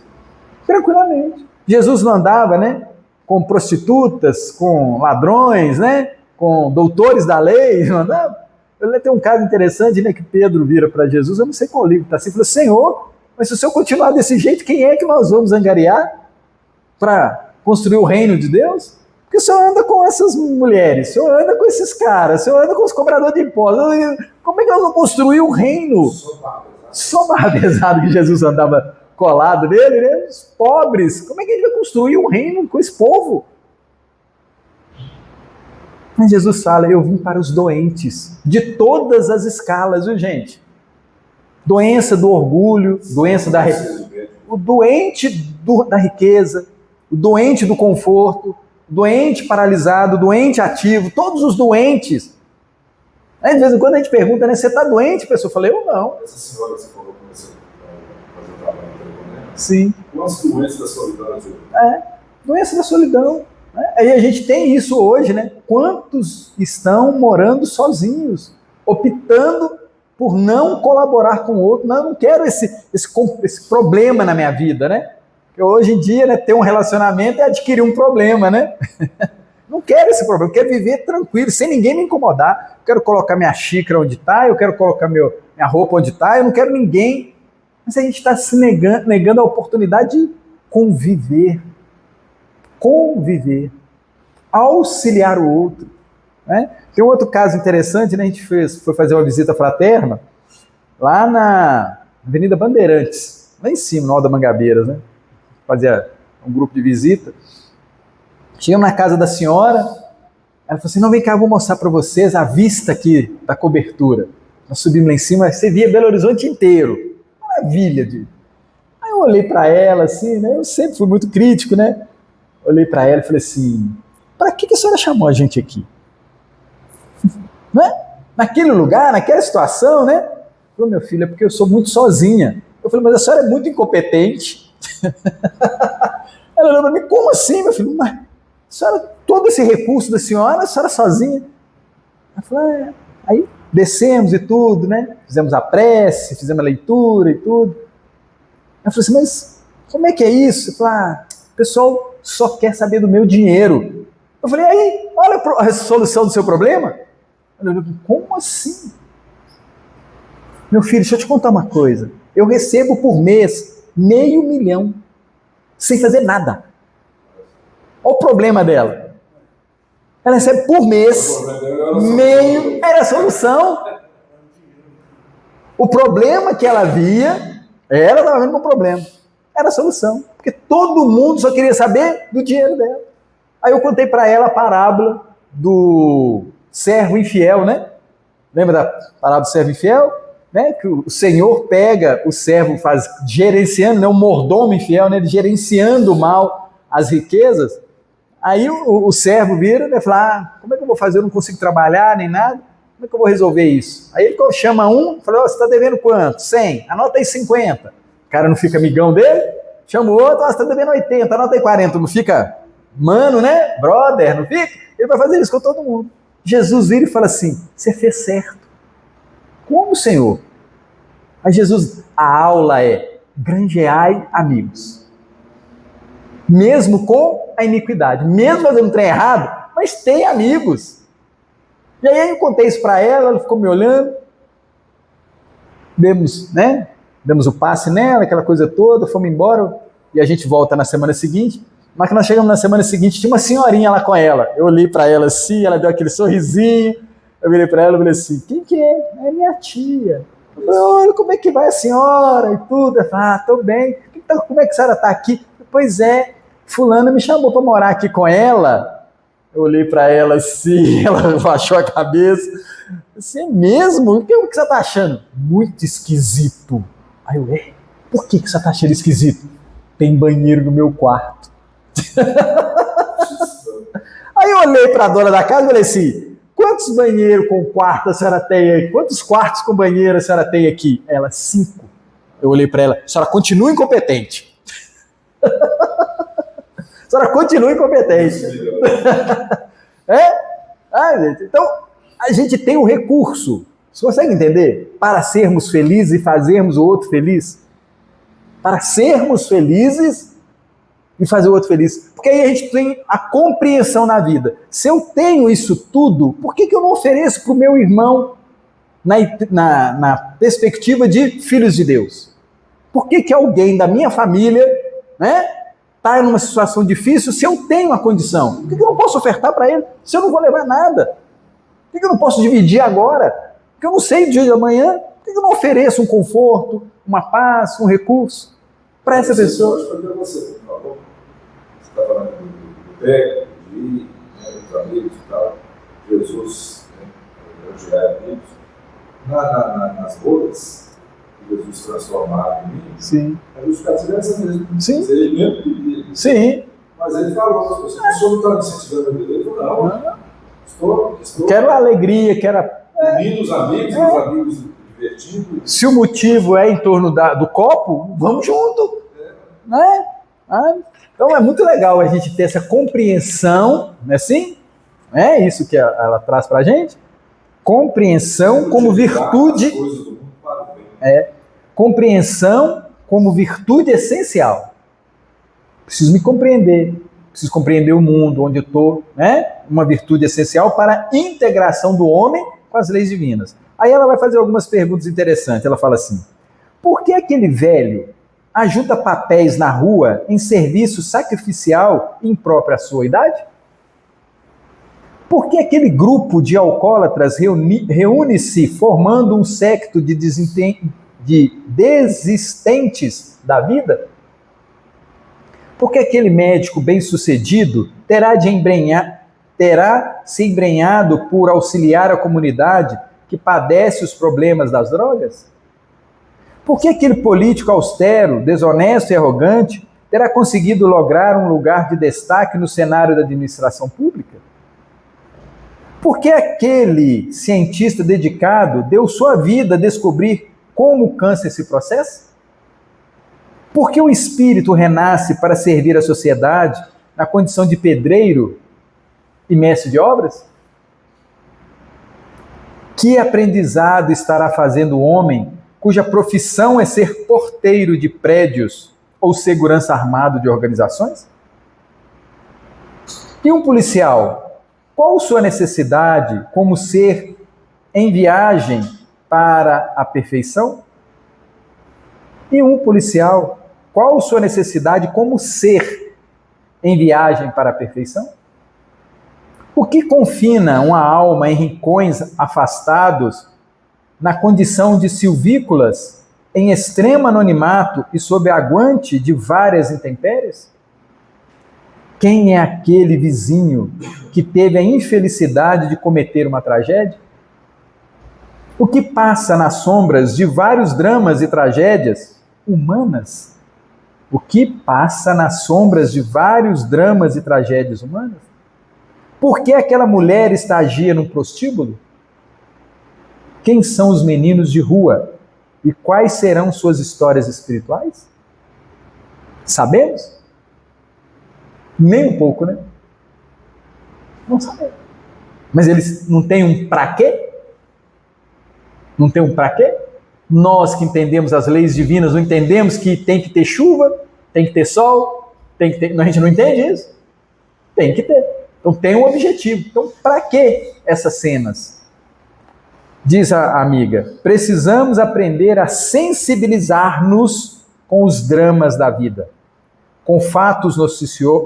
Tranquilamente. Jesus não andava, né, com prostitutas, com ladrões, né, com doutores da lei, não andava. Tem um caso interessante, né, que Pedro vira para Jesus, eu não sei qual livro está assim, falou, Senhor, mas se o Senhor continuar desse jeito, quem é que nós vamos angariar para construir o reino de Deus? Porque o Senhor anda com essas mulheres, o Senhor anda com esses caras, o Senhor anda com os cobradores de impostos. Como é que nós vamos construir o reino? Só mais pesado que Jesus andava colado nele, né? Os pobres. Como é que a gente vai construir um reino com esse povo? Mas Jesus fala, eu vim para os doentes, de todas as escalas, viu, gente? Doença do orgulho, doença da... O doente da riqueza, o doente do conforto, doente paralisado, doente ativo, todos os doentes. De vez em quando a gente pergunta, né, você está doente? A pessoa fala, eu não. Essa senhora que você falou que você fazer o trabalho do né? Sim. Quantas doenças da solidão? Doença da solidão. Aí a gente tem isso hoje, né? Quantos estão morando sozinhos, optando por não colaborar com o outro? Não, eu não quero esse problema na minha vida, né? Porque hoje em dia, né, ter um relacionamento é adquirir um problema, né? Não quero esse problema, eu quero viver tranquilo, sem ninguém me incomodar. Eu quero colocar minha xícara onde está, eu quero colocar minha roupa onde está, eu não quero ninguém. Mas a gente está se negando a oportunidade de conviver, auxiliar o outro. Né? Tem um outro caso interessante, né? A gente foi fazer uma visita fraterna lá na Avenida Bandeirantes, lá em cima, no Alto da Mangabeiras, né? Fazia um grupo de visita. Chegamos na casa da senhora, ela falou assim, não, vem cá, eu vou mostrar para vocês a vista aqui da cobertura. Nós subimos lá em cima, você via Belo Horizonte inteiro. Maravilha. Aí eu olhei para ela assim, né? Eu sempre fui muito crítico, né? Olhei para ela e falei assim, para que a senhora chamou a gente aqui? Não é? Naquele lugar, naquela situação, né? Eu falei, meu filho, é porque eu sou muito sozinha. Eu falei, mas a senhora é muito incompetente. Ela olhou para mim, como assim, meu filho? Mas a senhora, todo esse recurso da senhora, a senhora sozinha? Eu falei, Aí descemos e tudo, né? Fizemos a prece, fizemos a leitura e tudo. Eu falei assim, mas como é que é isso? Eu falei, o pessoal só quer saber do meu dinheiro. Eu falei, aí, olha a solução do seu problema. Ela falou, como assim? Meu filho, deixa eu te contar uma coisa. Eu recebo por mês R$500 mil, sem fazer nada. Olha o problema dela. Ela recebe por mês meio. Era a solução. O problema que ela via, ela estava vendo com o problema. Era a solução. Porque todo mundo só queria saber do dinheiro dela. Aí eu contei para ela a parábola do servo infiel, né? Lembra da parábola do servo infiel? Né? Que o Senhor pega o servo, faz gerenciando, né? O mordomo infiel, né? Ele gerenciando mal as riquezas. Aí o servo vira e fala, como é que eu vou fazer? Eu não consigo trabalhar nem nada. Como é que eu vou resolver isso? Aí ele chama um, fala, você está devendo quanto? 100, anota aí 50. O cara não fica amigão dele, chama o outro, você está devendo 80, anota aí 40. Não fica mano, né? Brother, não fica? Ele vai fazer isso com todo mundo. Jesus vira e fala assim, você fez certo. Como, Senhor? Aí Jesus, a aula é, granjeai amigos. Mesmo com a iniquidade, mesmo fazendo um trem errado, mas tem amigos. E aí eu contei isso para ela, ela ficou me olhando, demos o passe nela, aquela coisa toda, fomos embora, e a gente volta na semana seguinte. Mas que nós chegamos na semana seguinte, tinha uma senhorinha lá com ela. Eu olhei para ela assim, ela deu aquele sorrisinho, eu virei para ela e falei assim, quem que é? É minha tia. Eu falei, olha, como é que vai a senhora e tudo? Ela falou, tô bem. Então, como é que a senhora está aqui? Pois é, fulana me chamou para morar aqui com ela. Eu olhei para ela assim, ela baixou a cabeça. Assim, é mesmo? O que você está achando? Muito esquisito. Aí eu, por que você está achando esquisito? Tem banheiro no meu quarto. Aí eu olhei para a dona da casa e falei assim, quantos banheiros com quarto a senhora tem aí? Quantos quartos com banheiro a senhora tem aqui? Ela, 5. Eu olhei para ela, a senhora continua incompetente. A senhora continua incompetente. Gente, então, a gente tem o recurso, você consegue entender? Para sermos felizes e fazermos o outro feliz. Para sermos felizes e fazer o outro feliz. Porque aí a gente tem a compreensão na vida. Se eu tenho isso tudo, por que eu não ofereço para o meu irmão na perspectiva de filhos de Deus? Por que alguém da minha família, está numa situação difícil se eu tenho a condição? Por que eu não posso ofertar para ele se eu não vou levar nada? Por que eu não posso dividir agora? Porque eu não sei o dia de amanhã. Por que eu não ofereço um conforto, uma paz, um recurso para essa pessoa? Você está falando do técnico, dos amigos e tal. Jesus, onde é amigos. Nas bodas, Jesus transformado em mim. Sim. A justificativa é essa mesmo. Sim. Ele mesmo queria. Sim. Mas ele falou, você não está me incentivando a beber? Ele falou, não. Estou. Quero alegria, quero. Unindo os amigos divertindo. Se o motivo é em torno do copo, vamos junto. Então é muito legal a gente ter essa compreensão, não é assim? É isso que ela traz para a gente? Compreensão como virtude. Compreensão como virtude essencial. Preciso me compreender. Preciso compreender o mundo onde eu estou, uma virtude essencial para a integração do homem com as leis divinas. Aí ela vai fazer algumas perguntas interessantes. Ela fala assim, por que aquele velho ajuda papéis na rua em serviço sacrificial impróprio à sua idade? Por que aquele grupo de alcoólatras reúne-se formando um séquito de desistentes da vida? Porque aquele médico bem-sucedido terá se embrenhado por auxiliar a comunidade que padece os problemas das drogas? Por que aquele político austero, desonesto e arrogante terá conseguido lograr um lugar de destaque no cenário da administração pública? Por que aquele cientista dedicado deu sua vida a descobrir como o câncer se processa? Por que o espírito renasce para servir a sociedade na condição de pedreiro e mestre de obras? Que aprendizado estará fazendo o homem cuja profissão é ser porteiro de prédios ou segurança armado de organizações? E um policial, qual sua necessidade como ser em viagem para a perfeição? E um policial, qual sua necessidade como ser em viagem para a perfeição? O que confina uma alma em rincões afastados, na condição de silvícolas, em extremo anonimato e sob aguante de várias intempéries? Quem é aquele vizinho que teve a infelicidade de cometer uma tragédia? O que passa nas sombras de vários dramas e tragédias humanas? O que passa nas sombras de vários dramas e tragédias humanas? Por que aquela mulher estagia num prostíbulo? Quem são os meninos de rua? E quais serão suas histórias espirituais? Sabemos? Nem um pouco, né? Não sabemos. Mas eles não têm um pra quê? Não tem um pra quê? Nós que entendemos as leis divinas, não entendemos que tem que ter chuva, tem que ter sol, tem que ter... A gente não entende isso? Tem que ter. Então tem um objetivo. Então para que essas cenas? Diz a amiga, precisamos aprender a sensibilizar-nos com os dramas da vida, com fatos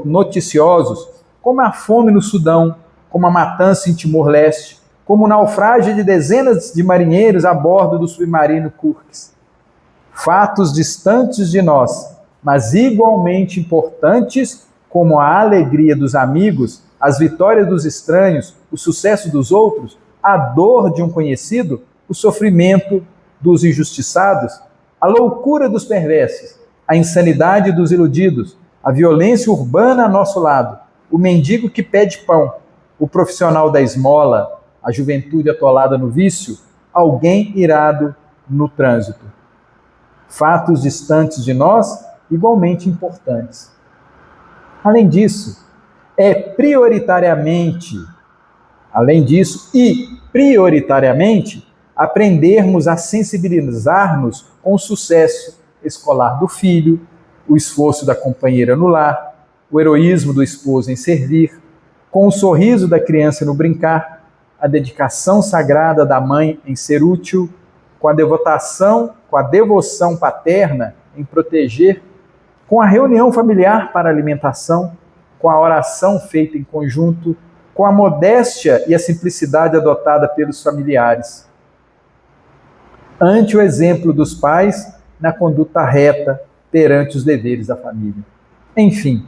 noticiosos, como a fome no Sudão, como a matança em Timor-Leste, como o naufrágio de dezenas de marinheiros a bordo do submarino Kursk. Fatos distantes de nós, mas igualmente importantes, como a alegria dos amigos, as vitórias dos estranhos, o sucesso dos outros, a dor de um conhecido, o sofrimento dos injustiçados, a loucura dos perversos, a insanidade dos iludidos, a violência urbana a nosso lado, o mendigo que pede pão, o profissional da esmola, a juventude atolada no vício, alguém irado no trânsito. Fatos distantes de nós, igualmente importantes. Além disso, prioritariamente, aprendermos a sensibilizar-nos com o sucesso escolar do filho, o esforço da companheira no lar, o heroísmo do esposo em servir, com o sorriso da criança no brincar, a dedicação sagrada da mãe em ser útil, com a devoção paterna em proteger, com a reunião familiar para alimentação, com a oração feita em conjunto, com a modéstia e a simplicidade adotada pelos familiares. Ante o exemplo dos pais, na conduta reta perante os deveres da família. Enfim,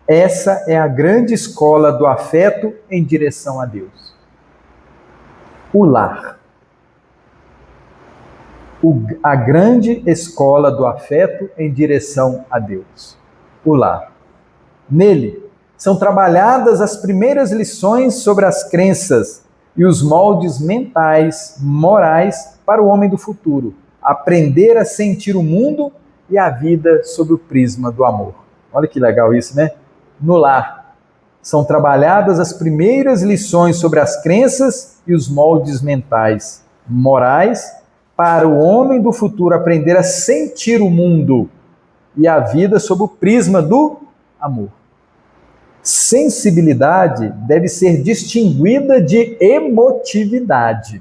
essa é a grande escola do afeto em direção a Deus. O lar. A grande escola do afeto em direção a Deus. O lar. Nele, são trabalhadas as primeiras lições sobre as crenças e os moldes mentais, morais para o homem do futuro. Aprender a sentir o mundo e a vida sob o prisma do amor. Olha que legal isso, né? No lar, são trabalhadas as primeiras lições sobre as crenças e os moldes mentais, morais, para o homem do futuro aprender a sentir o mundo e a vida sob o prisma do amor. Sensibilidade deve ser distinguida de emotividade.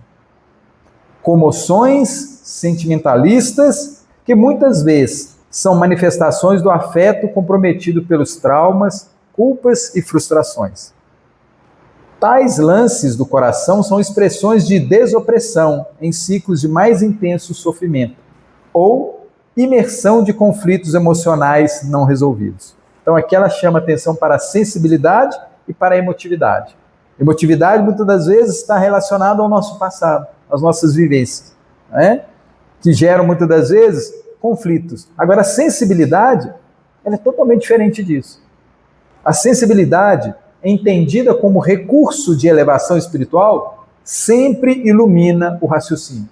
Comoções sentimentalistas que muitas vezes são manifestações do afeto comprometido pelos traumas, culpas e frustrações. Tais lances do coração são expressões de desopressão em ciclos de mais intenso sofrimento ou imersão de conflitos emocionais não resolvidos. Então aqui ela chama atenção para a sensibilidade e para a emotividade. Emotividade muitas das vezes está relacionada ao nosso passado, às nossas vivências, né? Que geram muitas das vezes conflitos. Agora a sensibilidade, ela é totalmente diferente disso. A sensibilidade, entendida como recurso de elevação espiritual, sempre ilumina o raciocínio.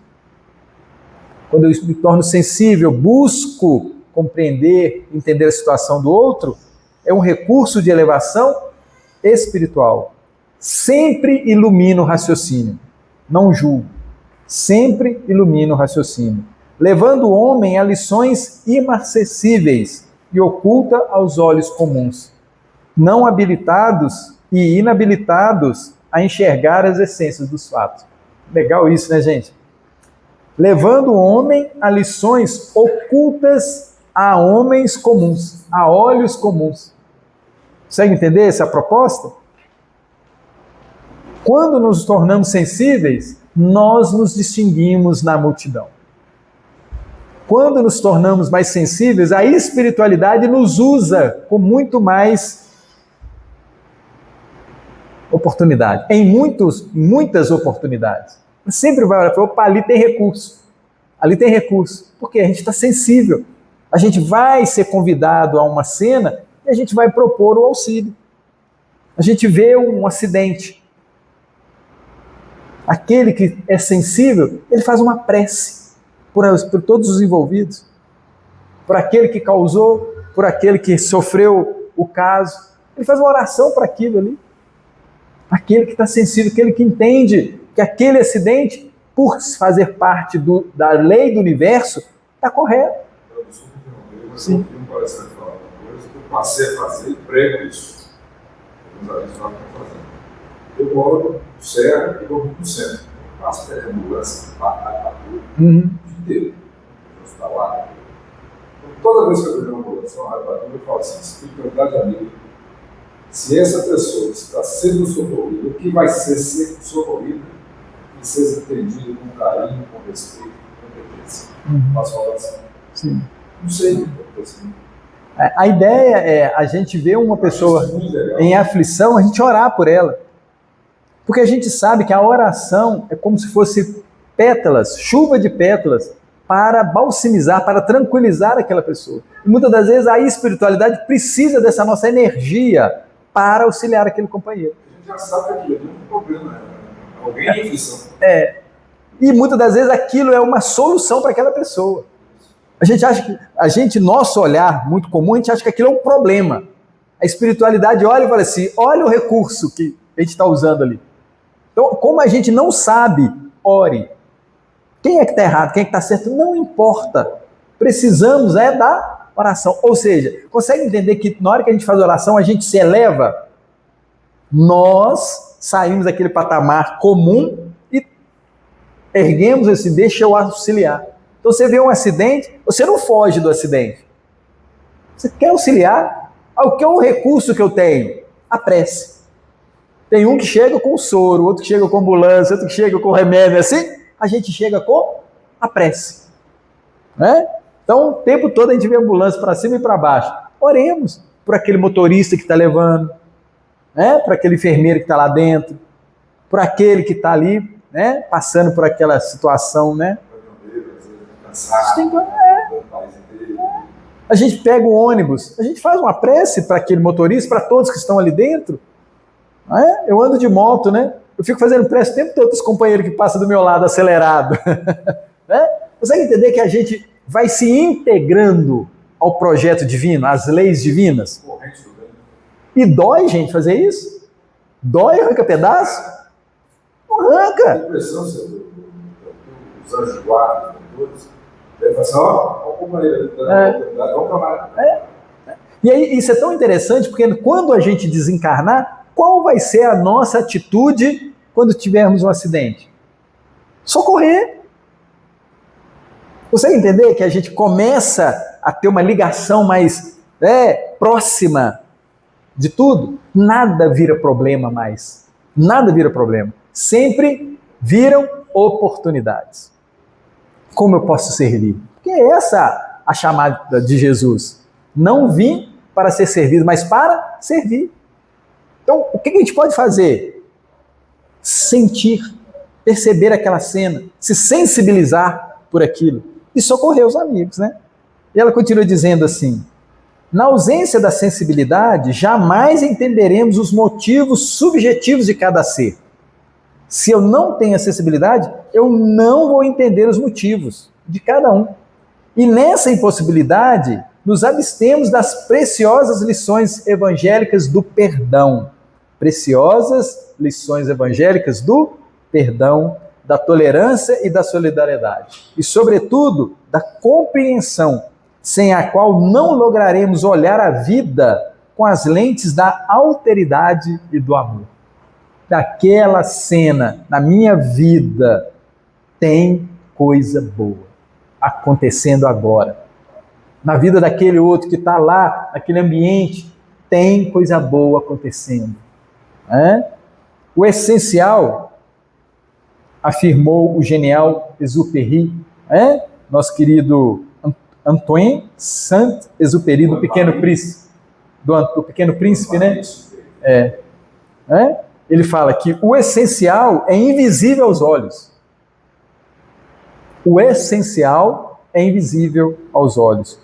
Quando eu me torno sensível, busco compreender, entender a situação do outro, é um recurso de elevação espiritual. Sempre ilumina o raciocínio, não julgo. Sempre ilumina o raciocínio, levando o homem a lições inacessíveis e oculta aos olhos comuns, não habilitados e inabilitados a enxergar as essências dos fatos. Legal isso, né, gente? Levando o homem a lições ocultas a homens comuns, a olhos comuns. Consegue entender essa proposta? Quando nos tornamos sensíveis, nós nos distinguimos na multidão. Quando nos tornamos mais sensíveis, a espiritualidade nos usa com muito mais oportunidade, em muitas oportunidades. Sempre vai olhar e falar, opa, ali tem recurso. Ali tem recurso. Porque a gente está sensível. A gente vai ser convidado a uma cena e a gente vai propor o auxílio. A gente vê um acidente. Aquele que é sensível, ele faz uma prece por todos os envolvidos. Por aquele que causou, por aquele que sofreu o caso. Ele faz uma oração para aquilo ali. Aquele que está sensível, aquele que entende que aquele acidente, por fazer parte da lei do universo, está correto. Sim. Eu passei a fazer e prego isso. Eu moro no Serra e vou no centro. Eu passo pela ambulância, o dia inteiro. Eu estou lá. Então, toda vez que eu vejo uma ambulância, eu falo assim, espiritualidade amiga. Se essa pessoa está sendo socorrida, o que vai ser socorrida e ser entendido com carinho, com respeito, com competência. Faço uma oração. Sim. Não sei. A ideia é a gente ver uma pessoa em aflição, a gente orar por ela. Porque a gente sabe que a oração é como se fosse pétalas, chuva de pétalas, para balsamizar, para tranquilizar aquela pessoa. E muitas das vezes a espiritualidade precisa dessa nossa energia para auxiliar aquele companheiro. A gente já sabe que aquilo não é um problema, né? Alguém em aflição. E muitas das vezes aquilo é uma solução para aquela pessoa. A gente acha que, nosso olhar muito comum, a gente acha que aquilo é um problema. A espiritualidade olha e fala assim, olha o recurso que a gente está usando ali. Então, como a gente não sabe, ore. Quem é que está errado, quem é que está certo, não importa. Precisamos da oração. Ou seja, consegue entender que na hora que a gente faz oração, a gente se eleva? Nós saímos daquele patamar comum e erguemos esse, deixa eu auxiliar. Então você vê um acidente, você não foge do acidente. Você quer auxiliar? O que é o recurso que eu tenho? A prece. Tem um que chega com soro, outro que chega com ambulância, outro que chega com remédio, assim, a gente chega com a prece. Né? Então, o tempo todo a gente vê ambulância para cima e para baixo. Oremos por aquele motorista que está levando, né? Por aquele enfermeiro que está lá dentro, por aquele que está ali, né? Passando por aquela situação, né? A gente pega o ônibus, a gente faz uma prece para aquele motorista, para todos que estão ali dentro. Eu ando de moto, né? Eu fico fazendo prece o tempo todo dos companheiros que passam do meu lado acelerado. Né? Consegue entender que a gente vai se integrando ao projeto divino, às leis divinas? E dói, gente, fazer isso? Dói, arranca pedaço? Não arranca. A impressão, os anjos guardas, todos, deve falar, ó, o companheiro, vamos trabalhar. E aí, isso é tão interessante, porque quando a gente desencarnar, qual vai ser a nossa atitude quando tivermos um acidente? Socorrer. Consegue entender que a gente começa a ter uma ligação mais próxima de tudo? Nada vira problema mais. Nada vira problema. Sempre viram oportunidades. Como eu posso servir? Porque é essa a chamada de Jesus. Não vim para ser servido, mas para servir. Então, o que a gente pode fazer? Sentir, perceber aquela cena, se sensibilizar por aquilo e socorrer os amigos, né? E ela continua dizendo assim: na ausência da sensibilidade, jamais entenderemos os motivos subjetivos de cada ser. Se eu não tenho a sensibilidade, eu não vou entender os motivos de cada um. E nessa impossibilidade, nos abstemos das preciosas lições evangélicas do perdão. Preciosas lições evangélicas do perdão, da tolerância e da solidariedade. E, sobretudo, da compreensão, sem a qual não lograremos olhar a vida com as lentes da alteridade e do amor. Daquela cena na minha vida tem coisa boa acontecendo agora. Na vida daquele outro que está lá, naquele ambiente, tem coisa boa acontecendo. O essencial, afirmou o genial Exupéry, nosso querido Antoine Saint-Exupéry, do Pequeno Príncipe, do Pequeno Príncipe, né? Ele fala que o essencial é invisível aos olhos. O essencial é invisível aos olhos.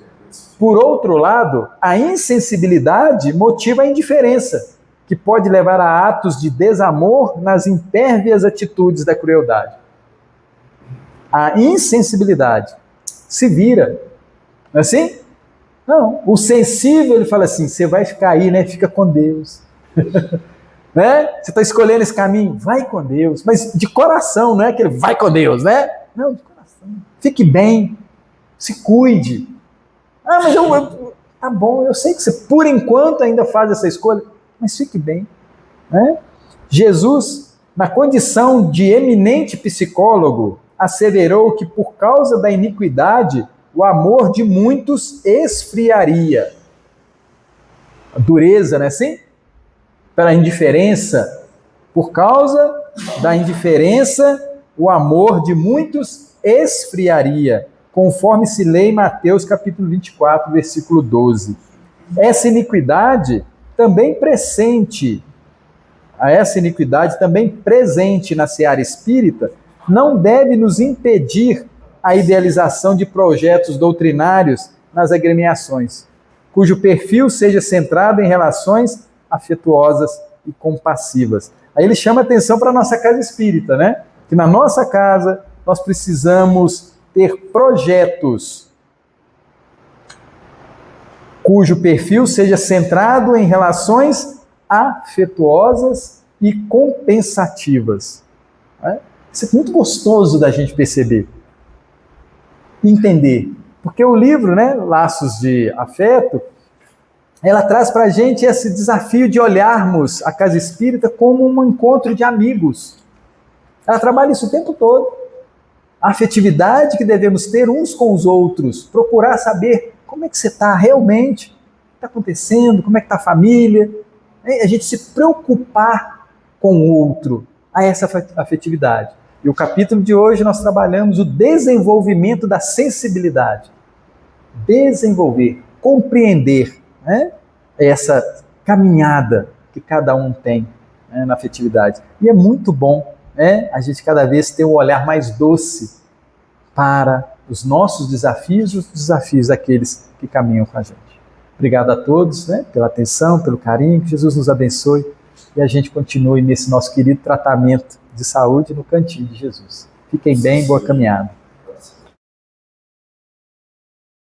Por outro lado, a insensibilidade motiva a indiferença, que pode levar a atos de desamor nas impérvias atitudes da crueldade. A insensibilidade se vira. Não é assim? Não. O sensível, ele fala assim, você vai ficar aí, né? Fica com Deus. Né? Você está escolhendo esse caminho, vai com Deus. Mas de coração, não é aquele vai com Deus, né? Não, de coração. Fique bem, se cuide. Mas tá bom, eu sei que você por enquanto ainda faz essa escolha, mas fique bem. Né? Jesus, na condição de eminente psicólogo, asseverou que por causa da iniquidade, o amor de muitos esfriaria. A dureza, não é assim? Pela indiferença. Por causa da indiferença, o amor de muitos esfriaria, conforme se lê em Mateus capítulo 24, versículo 12. Essa iniquidade também presente na seara espírita, não deve nos impedir a idealização de projetos doutrinários nas agremiações, cujo perfil seja centrado em relações afetuosas e compassivas. Aí ele chama atenção para a nossa casa espírita, né? Que na nossa casa nós precisamos ter projetos cujo perfil seja centrado em relações afetuosas e compensativas. Isso é muito gostoso da gente perceber e entender. Porque o livro, né, Laços de Afeto, ela traz para a gente esse desafio de olharmos a casa espírita como um encontro de amigos. Ela trabalha isso o tempo todo. A afetividade que devemos ter uns com os outros, procurar saber como é que você está realmente, o que está acontecendo, como é que está a família. A gente se preocupar com o outro, a essa afetividade. E o capítulo de hoje nós trabalhamos o desenvolvimento da sensibilidade. Desenvolver, compreender, né, essa caminhada que cada um tem, né, na afetividade. E é muito bom, né, a gente cada vez ter um olhar mais doce para os nossos desafios e os desafios daqueles que caminham com a gente. Obrigado a todos, né, pela atenção, pelo carinho, que Jesus nos abençoe e a gente continue nesse nosso querido tratamento de saúde no cantinho de Jesus. Fiquem bem, boa caminhada.